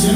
Yes,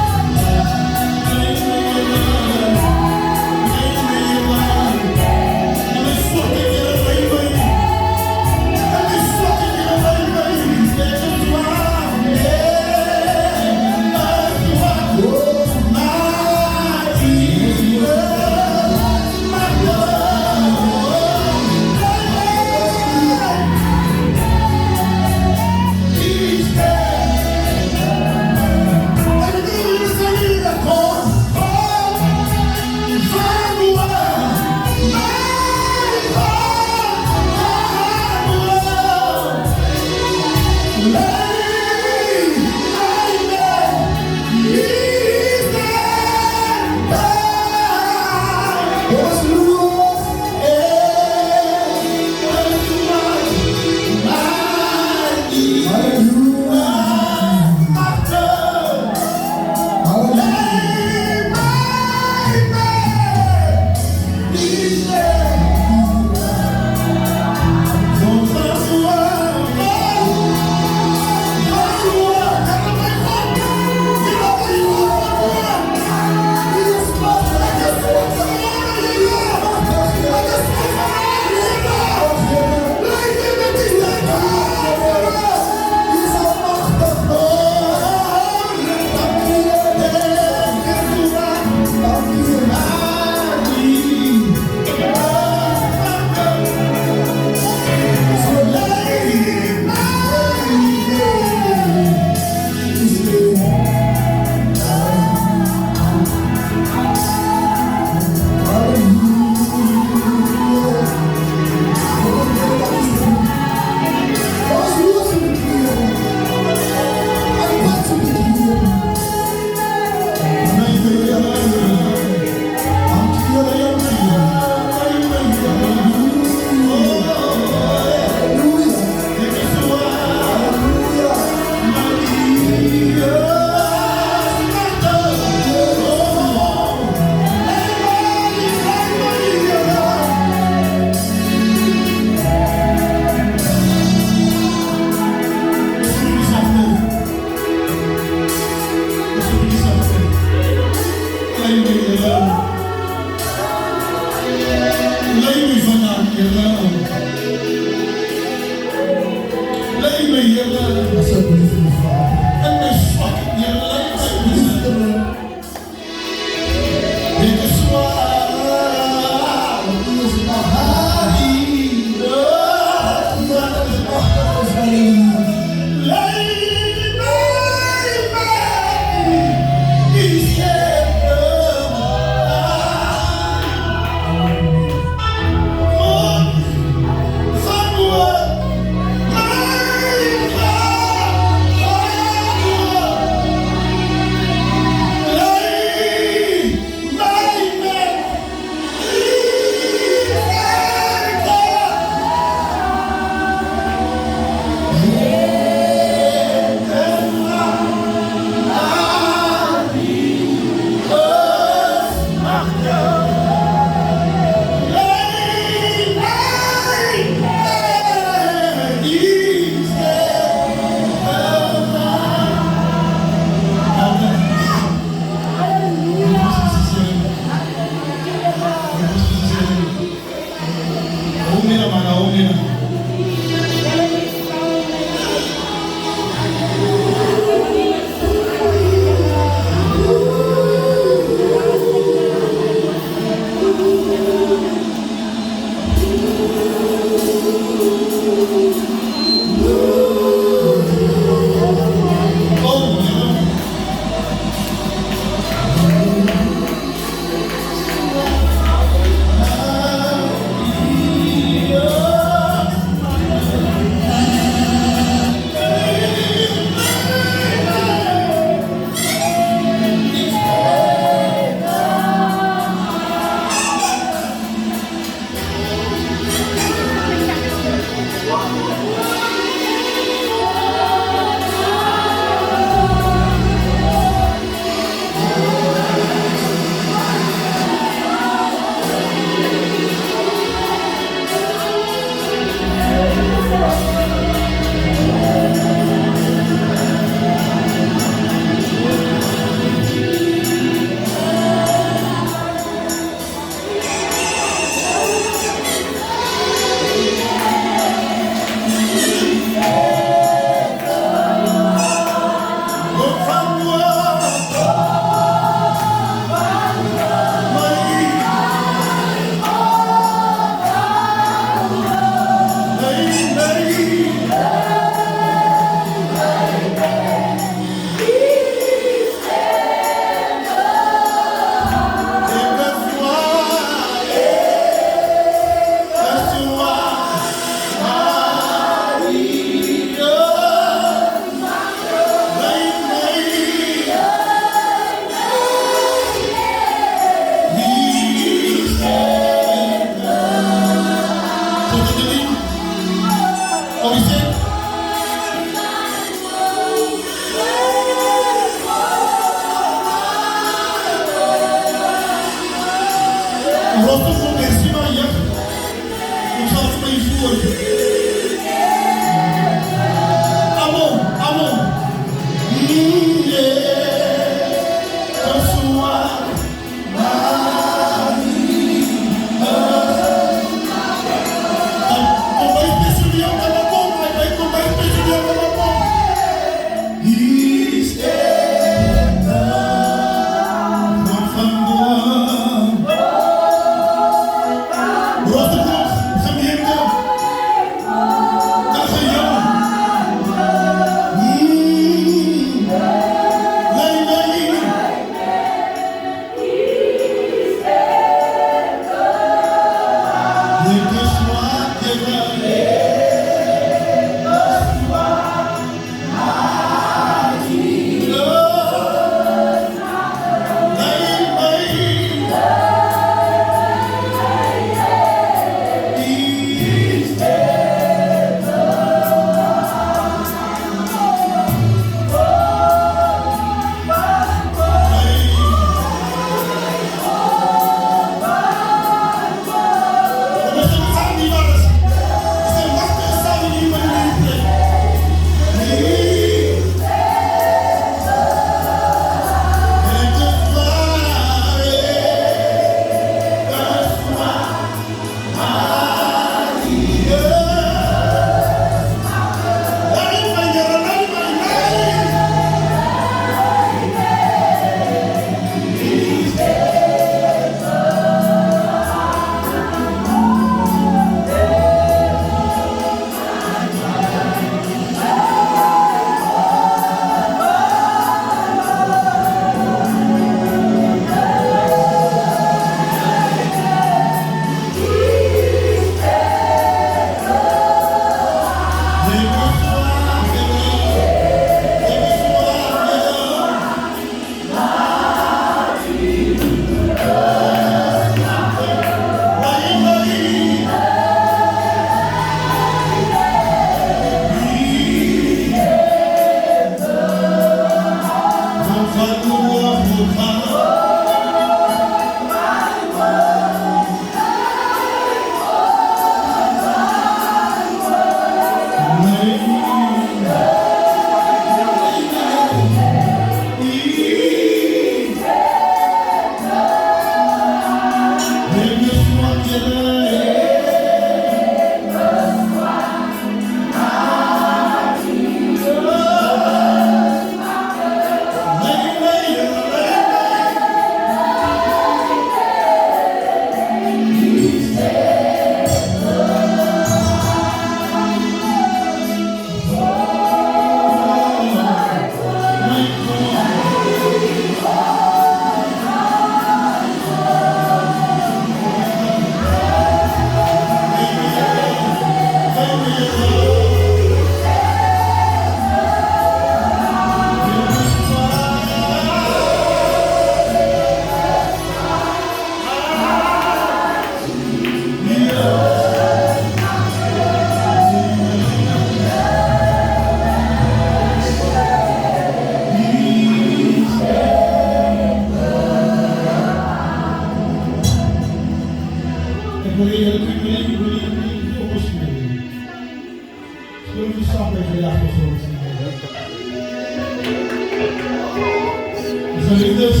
Geliefdes,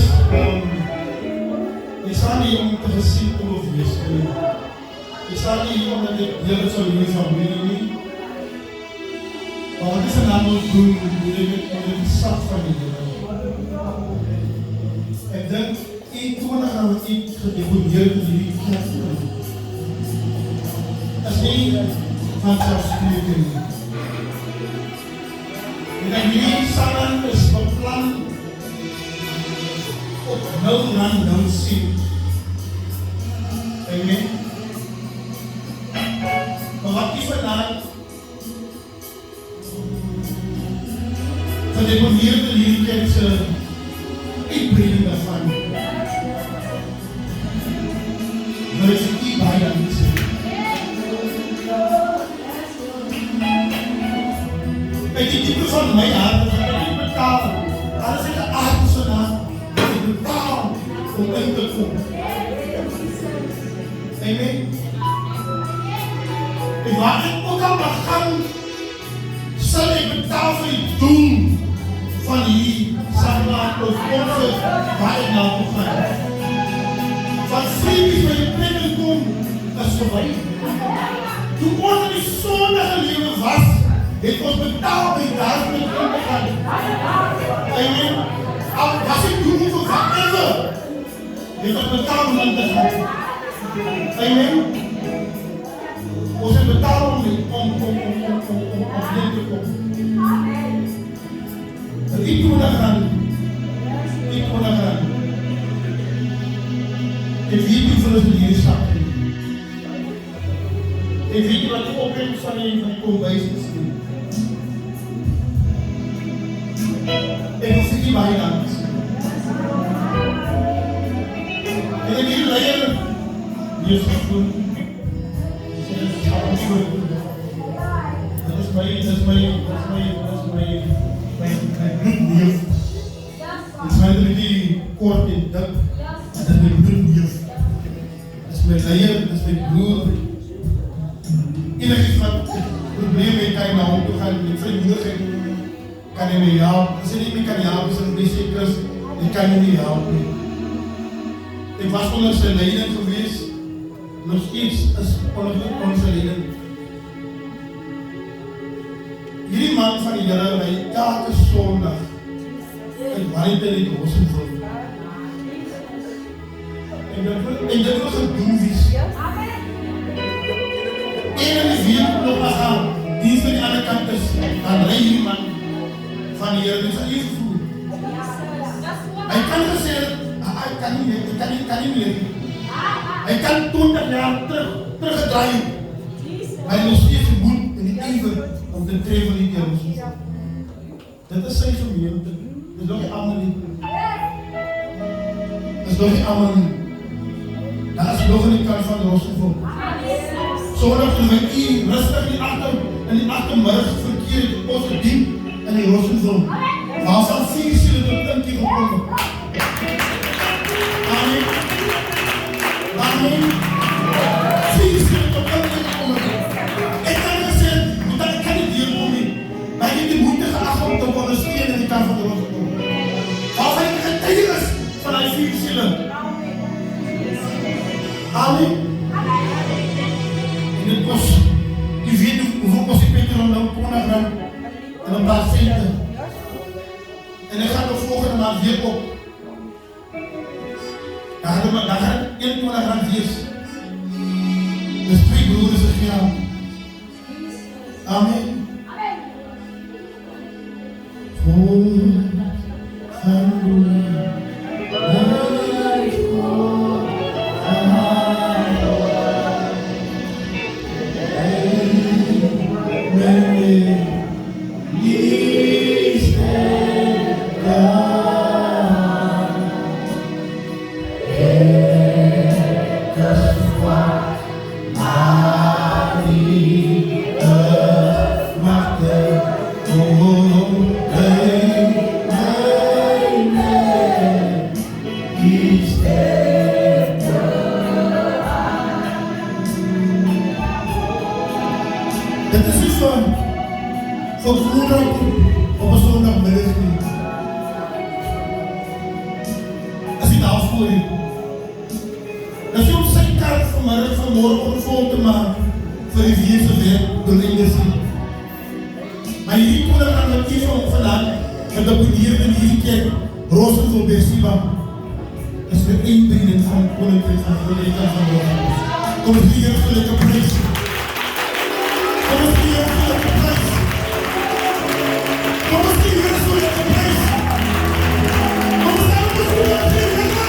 ek staan nie om te gesien te wil wees nie. Ek staan nie hier omdat ek deel sal wees van Willie nie. Maar wat is een naam ook doen, moet ek die stad van die Here. Ek dink, 21 gaan wat ek gedeponeer in die kerk doen. As nie vanselfsprekend nie. En ek hier samen is beplan op nou sien. Amen. Maar wat die vandaag gedeponeerde leerkens uitbreiding daarvan. Maar is ek nie baie aan die sê. Ek die type van my hart, dat ek nie betaal. Alles het een aard so na, dat ek betaal om in te kom. Amen. En waar ek ook al mag gaan, sal ek betaal vir die doel van die sanglaat of onze waar ek nou moet gaan. Van vriendjes waar jy plek kom, is voorbij. Toe ons in die sondige lewe was, het ons betaal by daar met om te gaan. Amen. Al was ek doen nie vir whatever, het ons betaal om in te gaan. Amen. Ons het betaal om in te kom. En ek kon na gaan. Ek weet nie vir ons in hierdie stad nie. Ek weet nie wat die opbrengst van die kombuis is nie. Ek wil vir die baie dank sê. En ek hier leier, die is gevoel. Dit is my bloedneef. Dit is my die kort en dik. Dit is my bloedneef. Dit is my leier, dit is my broer. Enigheid wat probleem het, kan jy na hom toe gaan, met sy moedigheid, kan jy my help. As jy nie meer kan help, is dit sê Chris, jy kan jy nie help nie. Ek was onder sy leiding gewees, nog steeds is onder sy leiding. Hierdie man van die Here, hy elke Sondag in Wellington en Rossendorp. En dit was gedoen wees. En in die week nog maar gaan, die van die ander kant is, dan ry hierdie man van die Here, dis al eers voel. Hy kan gesê, hy kan nie meer. Hy kan 20 jaar teruggedraai. Hy nog steeds moed in die eeuwe om te tree van die Here. Dit is sy gemeente. Dit is nog nie allemaal nie. Daar is nog in die kant van Rossendorp. Sondag toe my rustig in die achtermiddag verkeer het ons gedien in die Rossendorp. Waarvan 4 siele tot inkie gekom. Amen. 4 siele tot inkie gekom. Ek kan gesê, omdat ek kan nie deurkom nie. Maar ek het die moeite geacht om te ondersteun in die kant van die Rossendorp. Waarvan ek getuig is van die 4 siele. Amen. Dit was, jy weet hoeveel kost die petrol nou koning ram en een paar centen. En ek gaan nog volgende maand weer op. Dan gaan het 21 rand wees. Dus 2 broers is geld. Amen. Dit is nie van vroeger op een zondagmiddag nie. voor je. Als je op zijn kaart vanmorgen om vol te maken voor je vierse werk door in de zin. Maar jullie kunnen aan het kiezen om vandaag met de benieuwd en hier kijken rozen voor Bersiba. Dat is de inbrenging van het koninkrijk van Nederland van Nederland. Kom eens hier voor de prijs. Kom eens hier voor de prijs. Kom eens hier voor de prijs. Kom eens hier voor de prijs.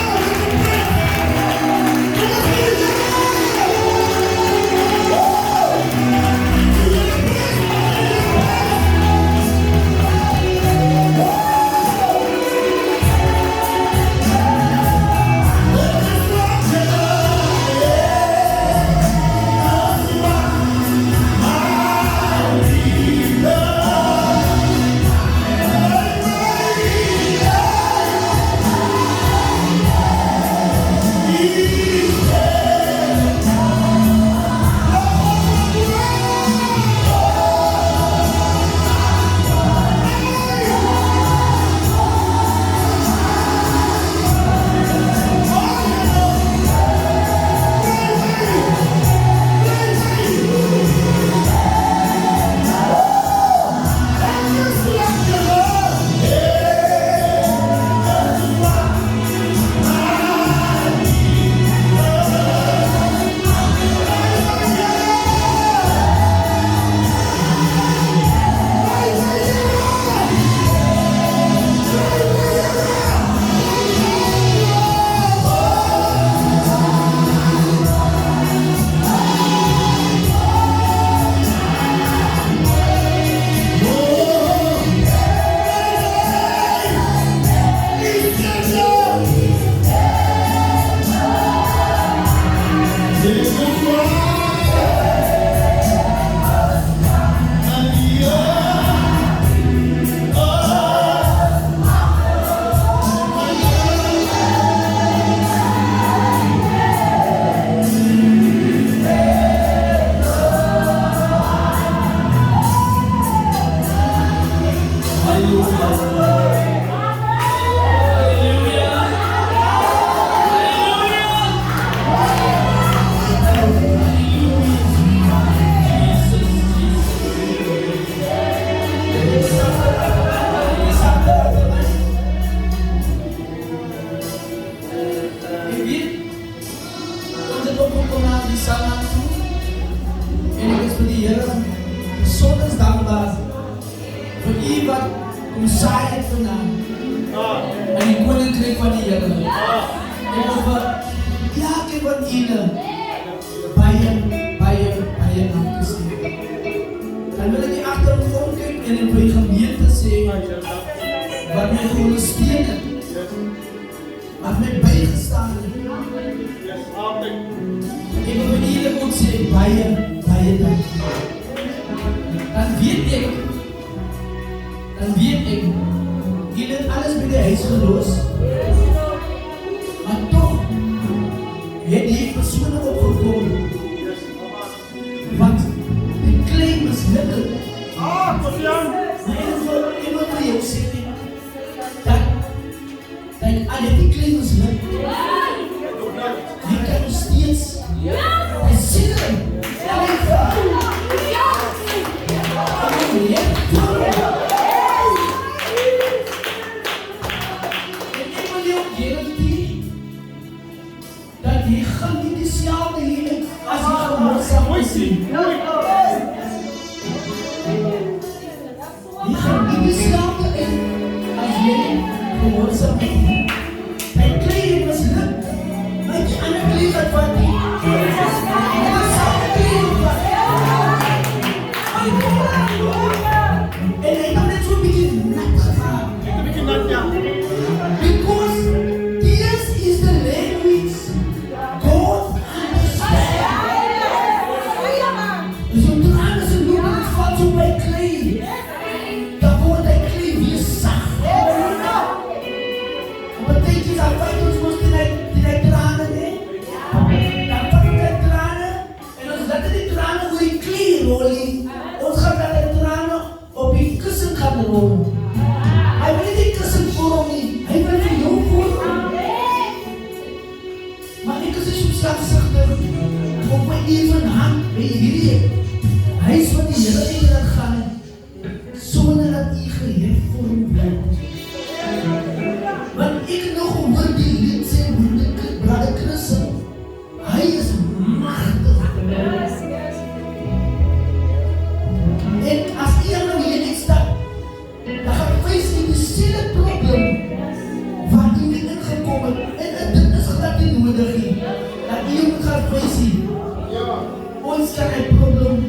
sy probleem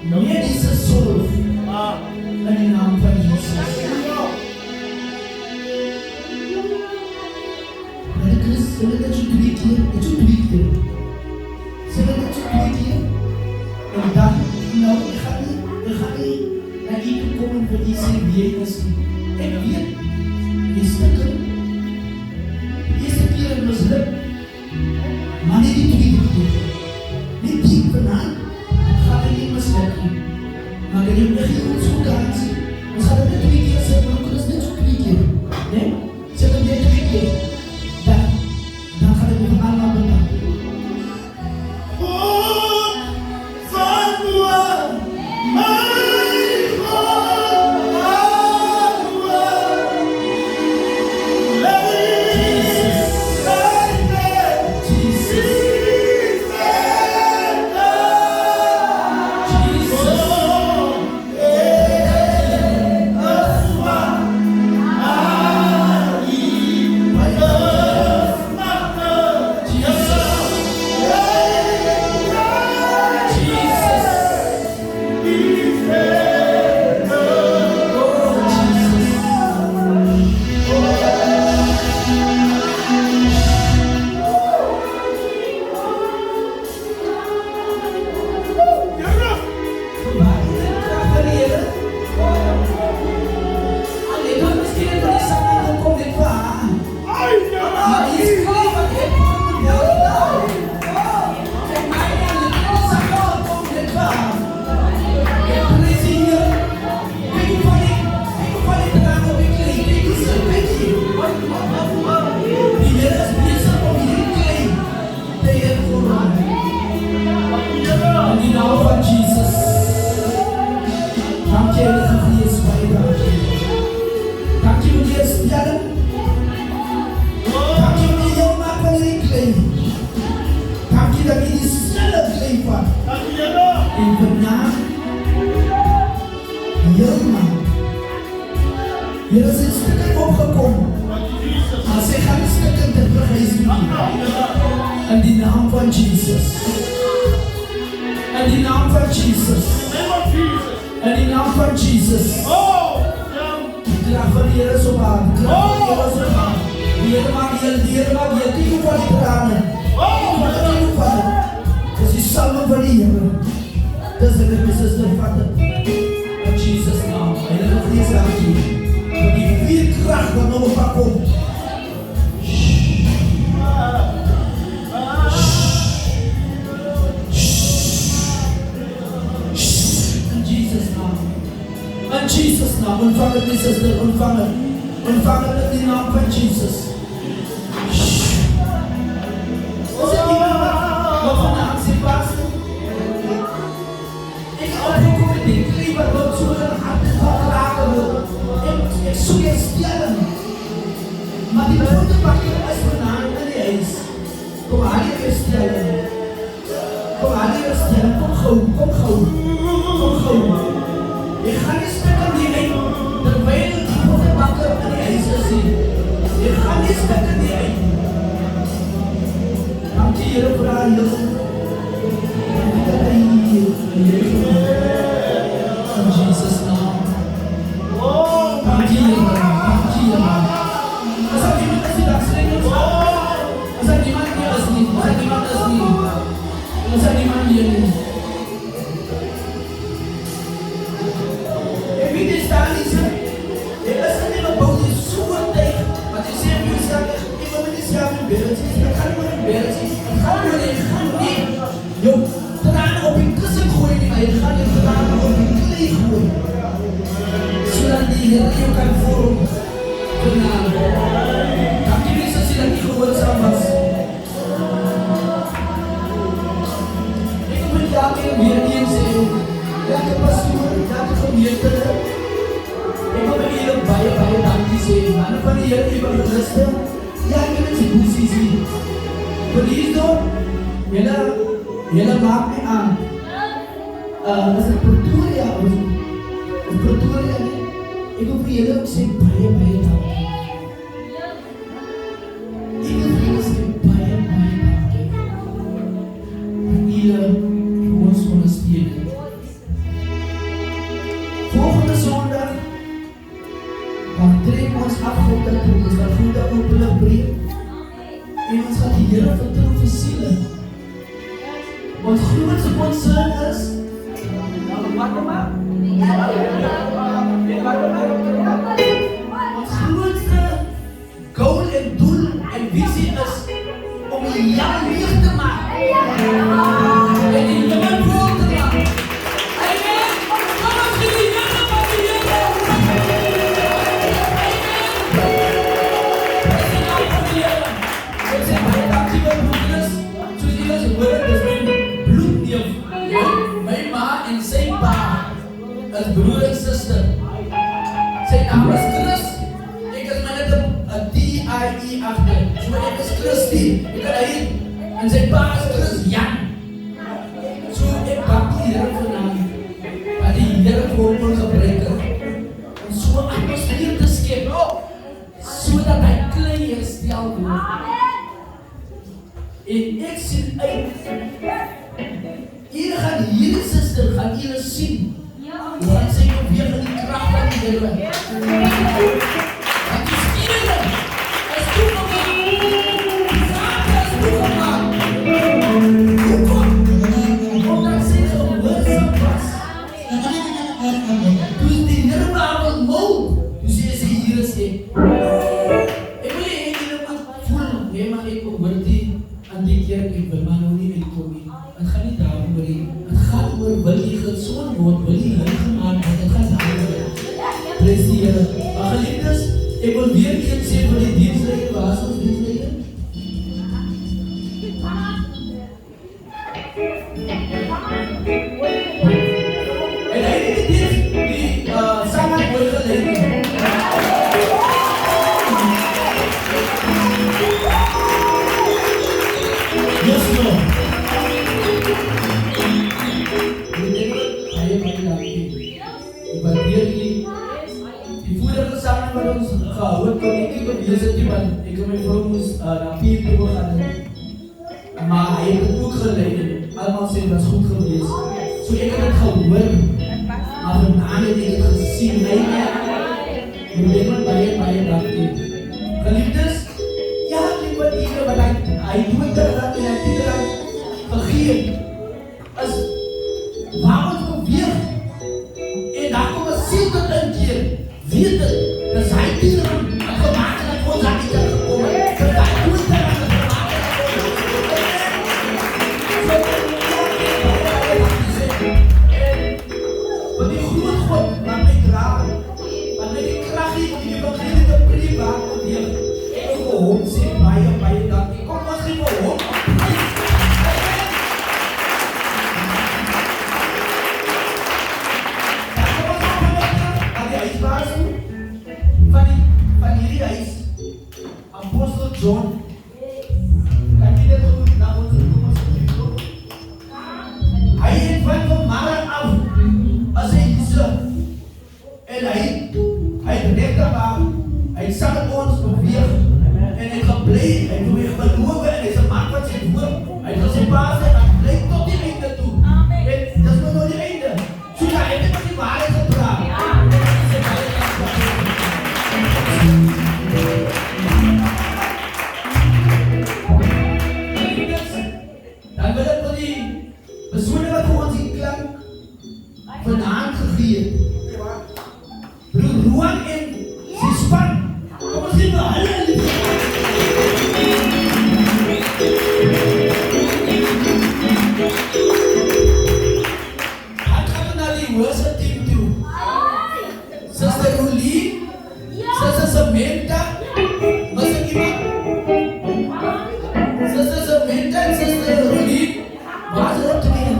medische solve in die naam van Jesus. En ek is, hulle dat jy 2 keer, het jy 2 keer. Sê hulle dat jy 2 keer. En dan, nou, ek gaan nie na jy toe kom en vir jy sê wie jy is nie. Ek weet, jy stikkel. Die eerste keer het misluk. Maar nie die tweede keer. Nie diep vanaan, gaan hy nie misluk nie. Maar kan jy nie ons so kans. Ons gaan dit 2 keer sê, maar ons is net so 2 keer. Nee? Sê dit net 2 keer. Dan gaan ek met allemaal bedank. Here is een stukje opgekomen. Maar zij gaan een stukje te vergezen. In die naam van Jesus. In die naam van Jesus. In die naam van Jesus. De kracht van de Heer is op haar. De kracht van de Heer is op haar. De Heer maakt heel, de Heer maakt heel. Kijk hoe van die tranen. Kijk hoe van het. Dat is die salmen van die Heer. Dat is de zuster van de. In Jesus' naam. Heilige Geest aan je. Voor die 4 kracht wat nog op komt. In Jesus' naam. In Jesus' naam. Ontvang het, zuster. Ontvang het. Ontvang het in de naam van Jesus. Is het iemand wat vandaag zit vast? Ik oproep met die klieber wat zo zijn hart en wat raken wil. Ik zoek je stellen. Maar die grote bakker is vandaag in die huis. Kom aan je weer stellen. Kom aan je weer stellen. Kom gauw. Kom gauw. Kom gauw. Ik ga niet spikken die heen. Terwijl die grote bakker in die huis is zien. Ik ga niet spikken die heen. Dank je Heer voor haar hulp. Dank je dat hij hier in Jesus' naam. Dank je Heer. Dank je Heer. Als er iemand is die dat slingert, als er iemand hier is niet, als er iemand is niet, als er iemand hier niet. En wie is daar niet zo? Ik is er niet op bouw, die is zo'n tegen. Want je zegt, je zegt, ik wil me niet zelf in beeld zien, ik ga niet meer in beeld zien, ik ga niet meer in, ik ga niet. Je tranen op je kussen gooien, maar je gaat je tranen op je klee gooien. Zodat die Heer je kan vormen. Dank je Jezus dat je gehoorzaam was. Ik wil jou weer niet zeggen. Welke pastoor, welke gemeente. Ik wil jullie baie dank je zeggen. Maar van die Heer even rusten. Ja, ik wil het zien zien. Voor die door, jullie maakt mij aan. Als het Pretoria was. Of Pretoria. Ik wil voor jullie ook zeggen baie dank. Ik wil voor jullie zeggen baie dank. En jullie, jongens, neem ons afgod daartoe, ons gaan goede opene breek. En ons gaan die Here vertrou vir siele. Ons grootste concern is, ons grootste goal en doel en visie is om die jang leeg te maak. En die jang vol te maak. Amen. Kom ons gee die Here van die Here. Ons sê baie dankie vir broeders. Soos julle se hoor, dis my bloedneef. My ma en sy pa is broer en suster. Sy naam is Chris. Ek is maar net 'n D-I-E agter. So ek is Christie. Ek kan hy en sy pa is Christian. So ek dank die Here vir naam. Dat die Here vir ons gebruik het om so 'n atmosfeer te skep. Sodat hy klei herstel word. En ek sien uit. Julle gaan hierdie suster gaan julle sien. Want sy kom weer van die krag van die Here. Want die Spirit is toegemaak. Die Vader is toegemaak. Hoekom? Omdat sy gehoorsaam was. Toe die Here haar ontmoet, toe sê sy hier is ek. Ek wil nie julle moet voel, nee maar ek hoor die aan die kerk, ek wil maar nou nie uitkom nie. Het gaan nie daarom oor nie. Het gaat oor wil jy gezond word, wil jy heel gemaakt word. Het gaat daarom oor. Prijs die Here. Maar geliefdes, ek wil weer eens sê vir die dienstleier, waar is ons dienstleier? En hy het die dienst, die samen mooi geleid. Yes, Lord. Die vorige samen wat ons gehoord kon ek nie wees het nie, want ek en my vrou moes na Pier toe gaan. Maar hy het het ook geleid en allemaal sê het was goed gewees. So ek het het gehoor, maar vanavond het ek het gesien. Hy moet ek met baie dankie. Geliefdes, ja, ek wat hier, wat hy doet dat en hy het dan vergeet. Is waar ons beweeg. En daar kom een ziel tot een keer. Weet het, dat hy die dan het gemaakt en dat ons aan die dag gekomen. Dat hy doet dat het gemaakt en dat ons want die groot God laat my dragen. Want met die kracht die die evangelie te preek waar kom weer. Ek wil hom sê baie dankie. Kom ons gee vir hom. Van hierdie huis, Apostel John, kan jy dit ook na ons roem as een hy het van vanmorgen af, as hy hierse, en hy het rechterbaar, hy sal met ons beweeg, en hy geblei, hy het weer beloof, en hy is een man van sy woord, hy het gesê baas, en hy blij tot die einde toe, en dit is maar nou die einde, so ja, hy het met die waarheid gepraat, dan wil ek vir die persone wat vir ons die klank vanavond gegee het. Broer Roan en sy span, kom ons sê vir hulle dan gaan we na die worship team toe. Sister Rolie, Sister Samantha, was ek iemand? Sister Samantha en Sister Rolie, waar is er op te neem?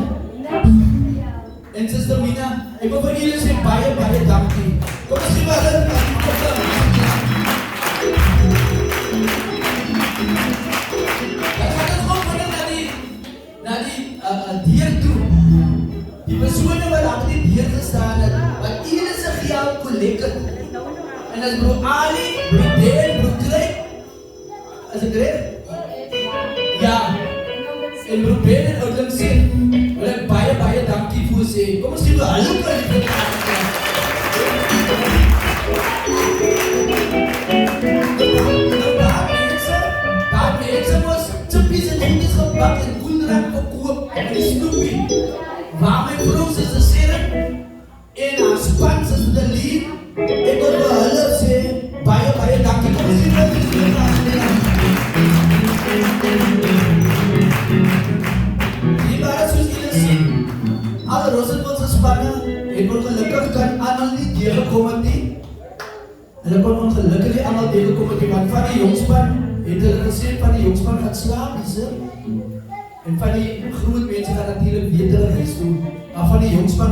En Sister Mina, ek wil vir julle sê baie dankie. Kom ons sê maar hulle na die kopte. Dan gaan ons ook vir na die deur toe. Die persone wat op die deur gestaan het, wat iedereen sy geld collect het. En as broer Ali, broer Dale, broer Craig, is het reg? Ja. En broer Ben en Oudling sê, wil ek baie dankie voor sê. Kom ons sê, hallo kan ek bak en koenrak gekoop en die snoepie. Waar my vrou se serum en haar span se de lead. Ek wil vir hulle sê baie dankie vir die ibarat soos julle sien. Al Rosenwald se spanne het ongelukkig kan almal nie deurgekom het nie. Hulle kon ongelukkig nie almal deurgekom het nie, want van die jongspan het hulle gesê van die jongspan gaan slaap hier. En van die groot mense gaan natuurlik weet hulle huis toe. Maar van die jongspan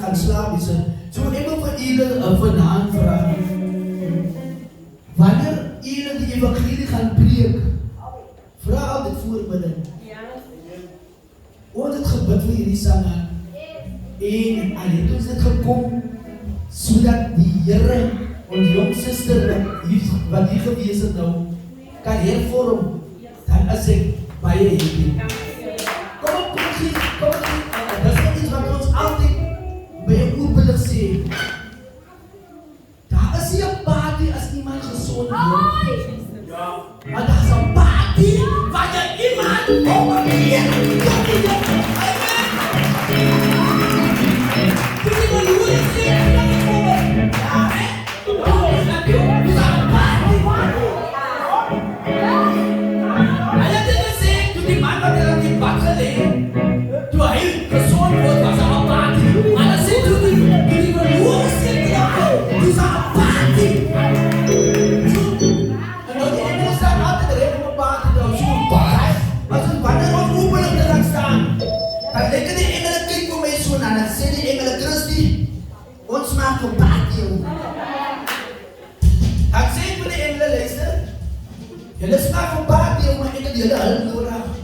gaan slaap hier. So ek wil vir julle vanaand vra. Wanneer julle die evangelie gaan preek, vra altyd voorbiding. Ons het gebid vir hierdie sange en al het ons dit gekom sodat die Here ons jong suster wat hier gewees het nou kan hervorm, dan is ek baie happy. Kom, dat is iets wat ons altyd baie openlik sê. Daar is nie 'n party as iemand gesond word. Maar daar is 'n party wanneer iemand overleef. Ons maak een party. Ek sê vir die engele luister. Julle smaak een party, maar ek het julle hulp nodig.